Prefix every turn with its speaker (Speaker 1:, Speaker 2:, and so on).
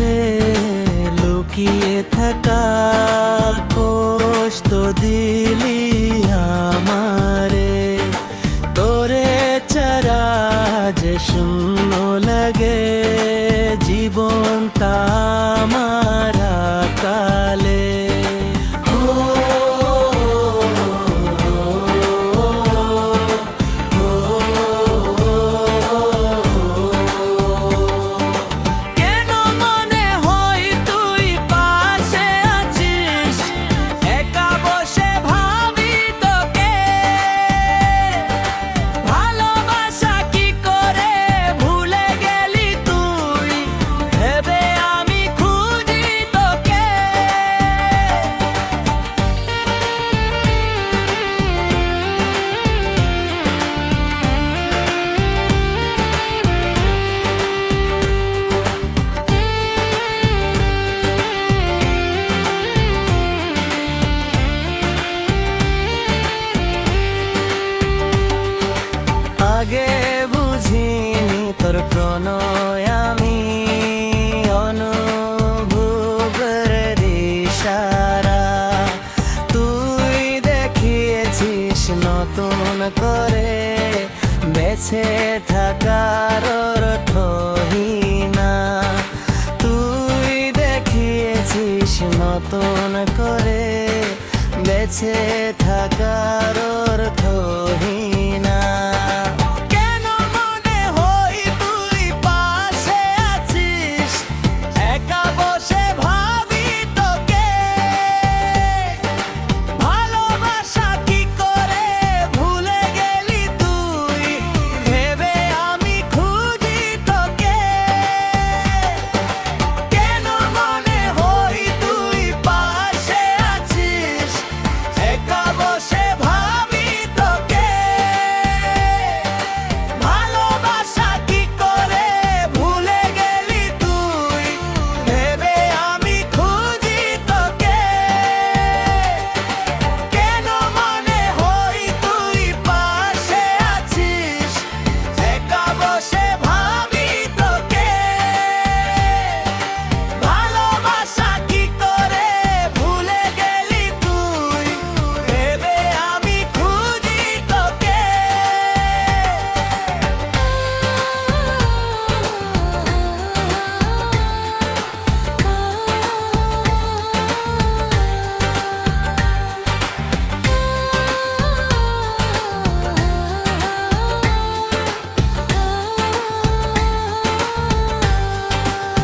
Speaker 1: রে লুকিয়ে থাকা কষ্ট দিলি আমারে, তোরে ছাড়া যে শূন্য লাগে জীবনটা আমার কালে। আগে বুঝিনি তোর প্রণয় আমি, অনুভবের ইশারা তুই দেখিয়েছিস নতুন করে, বেঁচে থাকার অর্থহীনা তুই দেখিয়েছিস নতুন করে, বেঁচে থাকার অর্থহীনা।